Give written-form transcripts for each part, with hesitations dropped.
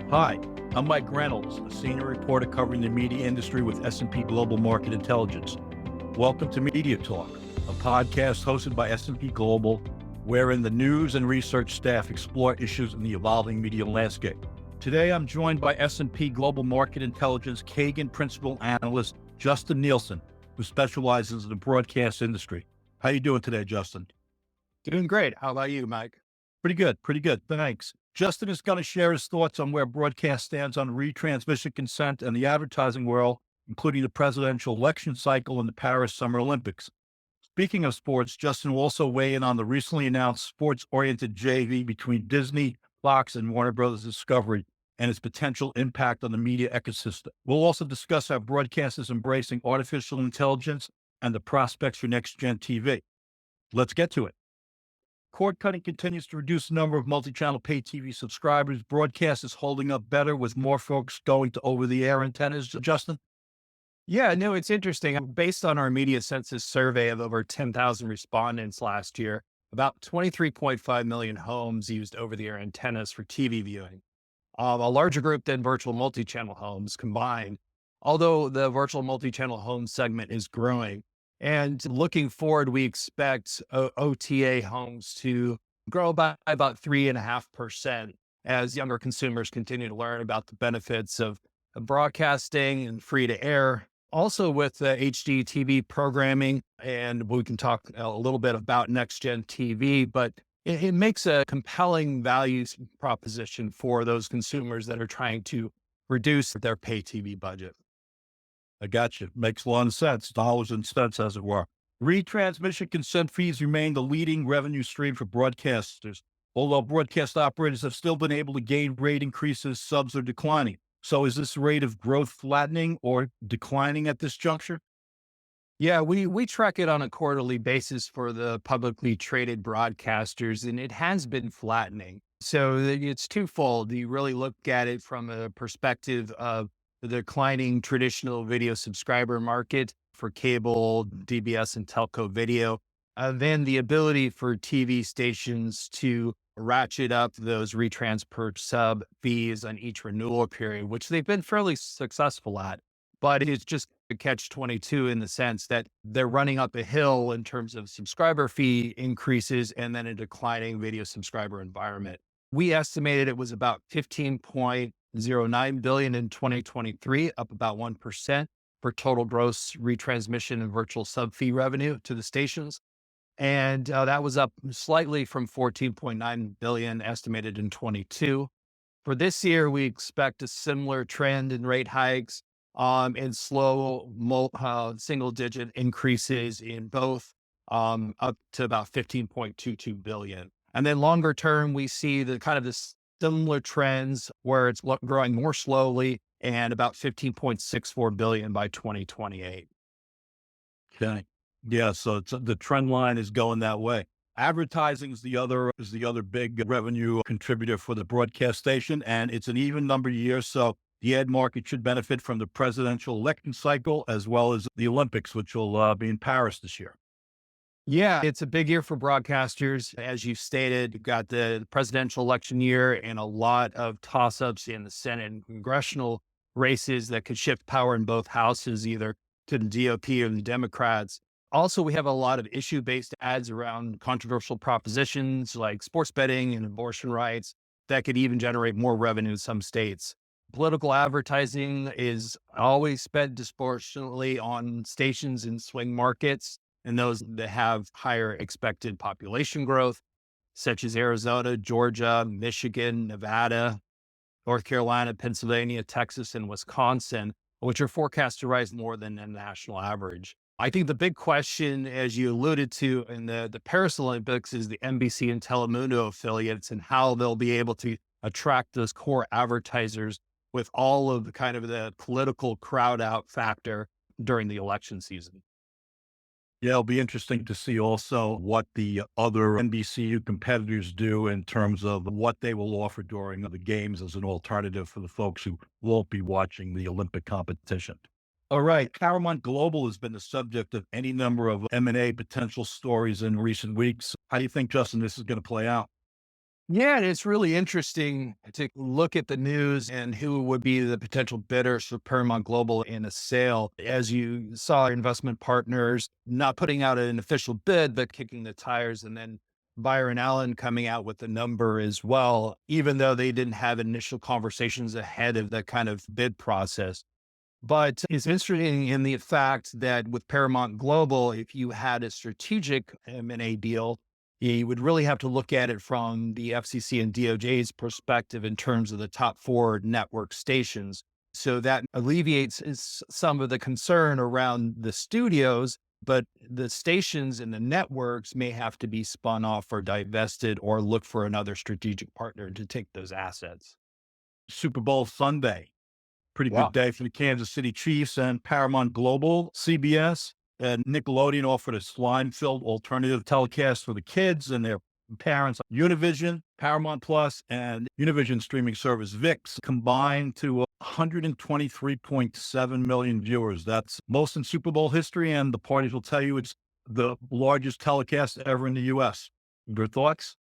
Hi, I'm Mike Reynolds, a senior reporter covering the media industry with S&P Global Market Intelligence. Welcome to Media Talk, a podcast hosted by S&P Global, wherein the news and research staff explore issues in the evolving media landscape. Today, I'm joined by S&P Global Market Intelligence Kagan Principal Analyst Justin Nielson, who specializes in the broadcast industry. How you doing today, Justin? Doing great. How about you, Mike? Pretty good. Thanks. Justin is going to share his thoughts on where broadcast stands on retransmission consent and the advertising world, including the presidential election cycle and the Paris Summer Olympics. Speaking of sports, Justin will also weigh in on the recently announced sports-oriented JV between Disney, Fox, and Warner Brothers Discovery and its potential impact on the media ecosystem. We'll also discuss how broadcast is embracing artificial intelligence and the prospects for next-gen TV. Let's get to it. Cord cutting continues to reduce the number of multi-channel pay TV subscribers. Broadcast is holding up better with more folks going to over-the-air antennas. Justin? Yeah, no, it's interesting. Based on our media census survey of over 10,000 respondents last year, about 23.5 million homes used over-the-air antennas for TV viewing, a larger group than virtual multi-channel homes combined, although the virtual multi-channel home segment is growing. And looking forward, we expect OTA homes to grow by about 3.5% as younger consumers continue to learn about the benefits of broadcasting and free to air. Also with HD TV programming, and we can talk a little bit about next gen TV, but it makes a compelling value proposition for those consumers that are trying to reduce their pay TV budget. I got you. Makes a lot of sense. Dollars and cents, as it were. Retransmission consent fees remain the leading revenue stream for broadcasters, although broadcast operators have still been able to gain rate increases, subs are declining. So is this rate of growth flattening or declining at this juncture? Yeah, we track it on a quarterly basis for the publicly traded broadcasters, and it has been flattening. So it's twofold. You really look at it from a perspective of the declining traditional video subscriber market for cable, DBS, and telco video. Then the ability for TV stations to ratchet up those retrans per sub fees on each renewal period, which they've been fairly successful at. But it's just a catch 22 in the sense that they're running up a hill in terms of subscriber fee increases and then a declining video subscriber environment. We estimated it was about 15.09 billion in 2023, up about 1% for total gross retransmission and virtual sub fee revenue to the stations. And that was up slightly from 14.9 billion estimated in 22. For this year, we expect a similar trend in rate hikes and slow single digit increases in both, up to about 15.22 billion. And then longer term, we see the kind of this similar trends where it's growing more slowly and about 15.64 billion by 2028. Okay. Yeah. So the trend line is going that way. Advertising is the other big revenue contributor for the broadcast station, and it's an even number year. So the ad market should benefit from the presidential election cycle as well as the Olympics, which will be in Paris this year. Yeah, it's a big year for broadcasters. As you stated, you've got the presidential election year and a lot of toss-ups in the Senate and congressional races that could shift power in both houses, either to the GOP or the Democrats. Also, we have a lot of issue-based ads around controversial propositions like sports betting and abortion rights that could even generate more revenue in some states. Political advertising is always spent disproportionately on stations in swing markets and those that have higher expected population growth, such as Arizona, Georgia, Michigan, Nevada, North Carolina, Pennsylvania, Texas, and Wisconsin, which are forecast to rise more than the national average. I think the big question, as you alluded to in the Paris Olympics, is the NBC and Telemundo affiliates and how they'll be able to attract those core advertisers with all of the kind of the political crowd out factor during the election season. Yeah, it'll be interesting to see also what the other NBCU competitors do in terms of what they will offer during the games as an alternative for the folks who won't be watching the Olympic competition. All right. Paramount Global has been the subject of any number of M&A potential stories in recent weeks. How do you think, Justin, this is going to play out? Yeah, and it's really interesting to look at the news and who would be the potential bidders for Paramount Global in a sale. As you saw, investment partners not putting out an official bid, but kicking the tires, and then Byron Allen coming out with a number as well, even though they didn't have initial conversations ahead of the kind of bid process. But it's interesting in the fact that with Paramount Global, if you had a strategic M&A deal, you would really have to look at it from the FCC and DOJ's perspective in terms of the top four network stations. So that alleviates some of the concern around the studios, but the stations and the networks may have to be spun off or divested or look for another strategic partner to take those assets. Super Bowl Sunday. Pretty Yeah. good day for the Kansas City Chiefs and Paramount Global, CBS, and Nickelodeon offered a slime-filled alternative telecast for the kids and their parents. Univision, Paramount Plus, and Univision streaming service VIX combined to 123.7 million viewers. That's most in Super Bowl history, and the parties will tell you it's the largest telecast ever in the U.S. Your thoughts?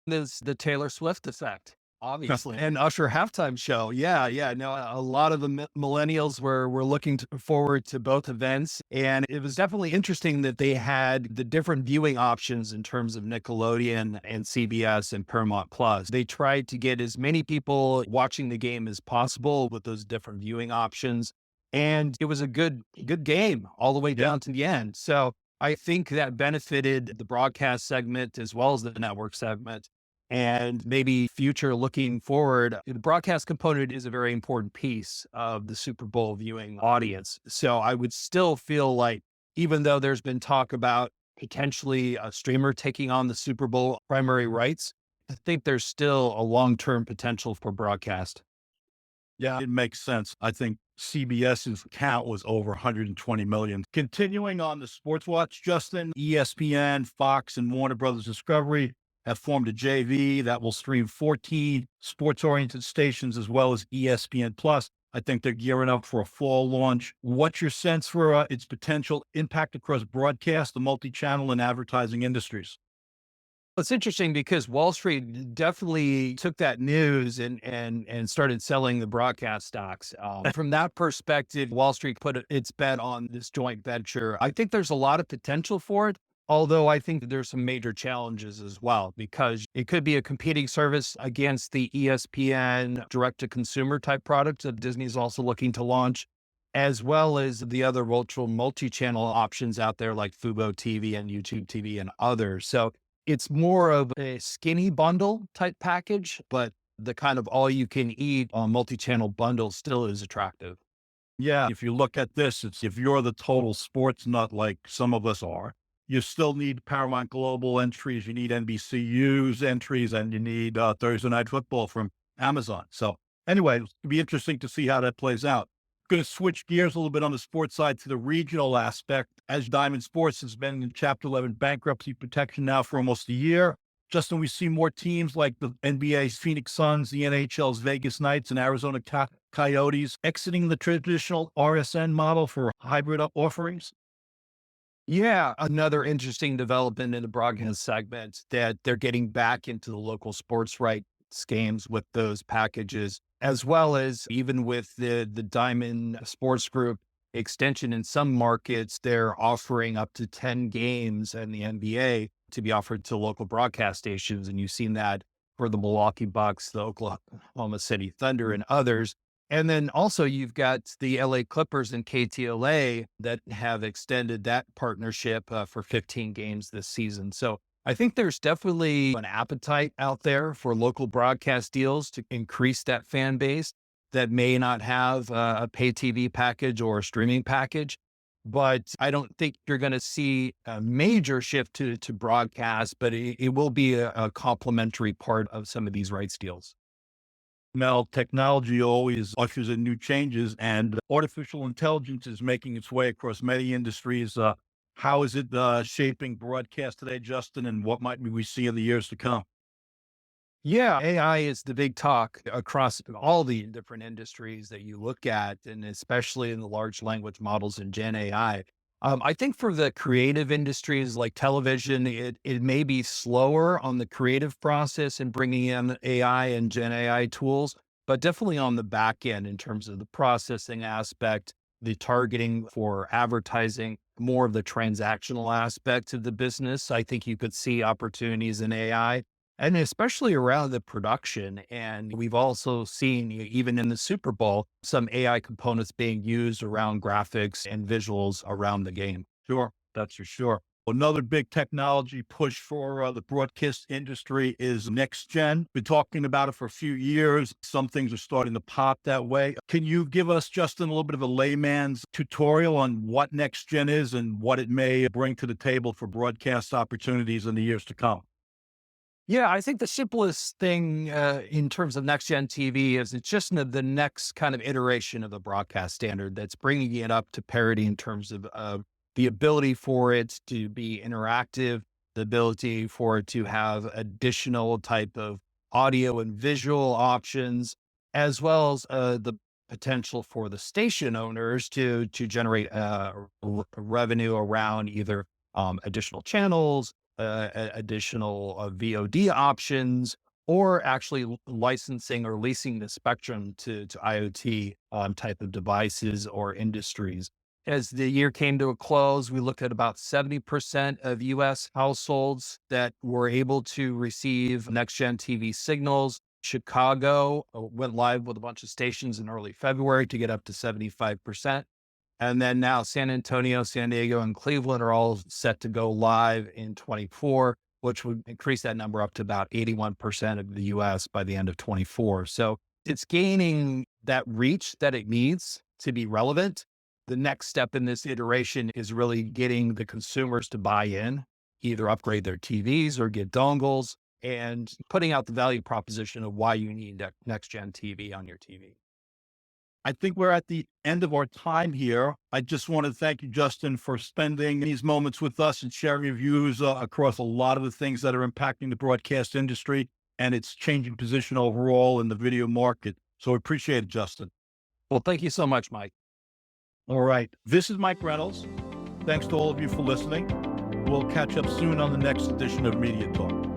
There's the Taylor Swift effect, obviously, and Usher halftime show. Yeah, yeah. No, a lot of the millennials were looking forward to both events, and it was definitely interesting that they had the different viewing options in terms of Nickelodeon and CBS and Paramount Plus. They tried to get as many people watching the game as possible with those different viewing options, and it was a good game all the way Yeah. down to the end. So I think that benefited the broadcast segment as well as the network segment. And maybe future looking forward, the broadcast component is a very important piece of the Super Bowl viewing audience. So I would still feel like, even though there's been talk about potentially a streamer taking on the Super Bowl primary rights, I think there's still a long-term potential for broadcast. Yeah, it makes sense. I think CBS's count was over 120 million. Continuing on the Sports Watch, Justin, ESPN, Fox, and Warner Brothers Discovery have formed a JV that will stream 14 sports-oriented stations as well as ESPN Plus. I think they're gearing up for a fall launch. What's your sense for its potential impact across broadcast, the multi-channel, and advertising industries? It's interesting because Wall Street definitely took that news and started selling the broadcast stocks. From that perspective, Wall Street put its bet on this joint venture. I think there's a lot of potential for it, although I think there's some major challenges as well, because it could be a competing service against the ESPN direct to consumer type products that Disney's also looking to launch, as well as the other virtual multi-channel options out there like Fubo TV and YouTube TV and others. So it's more of a skinny bundle type package, but the kind of all you can eat on multi-channel bundle still is attractive. Yeah, if you look at this, it's if you're the total sports nut like some of us are, you still need Paramount Global entries, you need NBCU's entries, and you need Thursday Night Football from Amazon. So anyway, it'll be interesting to see how that plays out. Going to switch gears a little bit on the sports side to the regional aspect. As Diamond Sports has been in Chapter 11 bankruptcy protection now for almost a year, Justin, we see more teams like the NBA's Phoenix Suns, the NHL's Vegas Knights, and Arizona Coyotes exiting the traditional RSN model for hybrid offerings. Yeah, another interesting development in the broadcast segment that they're getting back into the local sports rights games with those packages, as well as even with the Diamond Sports Group extension in some markets, they're offering up to 10 games in the NBA to be offered to local broadcast stations. And you've seen that for the Milwaukee Bucks, the Oklahoma City Thunder, and others. And then also you've got the LA Clippers and KTLA that have extended that partnership for 15 games this season. So I think there's definitely an appetite out there for local broadcast deals to increase that fan base that may not have a pay TV package or a streaming package. But I don't think you're going to see a major shift to broadcast, but it will be a complementary part of some of these rights deals. Mel, technology always ushers in new changes, and artificial intelligence is making its way across many industries. How is it shaping broadcast today, Justin, and what might we see in the years to come? Yeah, AI is the big talk across all the different industries that you look at, and especially in the large language models and Gen AI. I think for the creative industries like television, it may be slower on the creative process and bringing in AI and Gen AI tools, but definitely on the back end in terms of the processing aspect, the targeting for advertising, more of the transactional aspect of the business. I think you could see opportunities in AI and especially around the production. And we've also seen, even in the Super Bowl, some AI components being used around graphics and visuals around the game. Sure, that's for sure. Another big technology push for the broadcast industry is next gen. Been talking about it for a few years. Some things are starting to pop that way. Can you give us, Justin, a little bit of a layman's tutorial on what next gen is and what it may bring to the table for broadcast opportunities in the years to come? Yeah, I think the simplest thing in terms of next gen TV is it's just the next kind of iteration of the broadcast standard that's bringing it up to parity in terms of the ability for it to be interactive, the ability for it to have additional type of audio and visual options, as well as the potential for the station owners to generate revenue around either additional channels, additional VOD options, or actually licensing or leasing the spectrum to IoT type of devices or industries. As the year came to a close, we looked at about 70% of US households that were able to receive next gen TV signals. Chicago went live with a bunch of stations in early February to get up to 75%. And then now San Antonio, San Diego, and Cleveland are all set to go live in 24, which would increase that number up to about 81% of the US by the end of 24. So it's gaining that reach that it needs to be relevant. The next step in this iteration is really getting the consumers to buy in, either upgrade their TVs or get dongles, and putting out the value proposition of why you need next gen TV on your TV. I think we're at the end of our time here. I just want to thank you, Justin, for spending these moments with us and sharing your views across a lot of the things that are impacting the broadcast industry and its changing position overall in the video market. So I appreciate it, Justin. Well, thank you so much, Mike. All right. This is Mike Reynolds. Thanks to all of you for listening. We'll catch up soon on the next edition of Media Talk.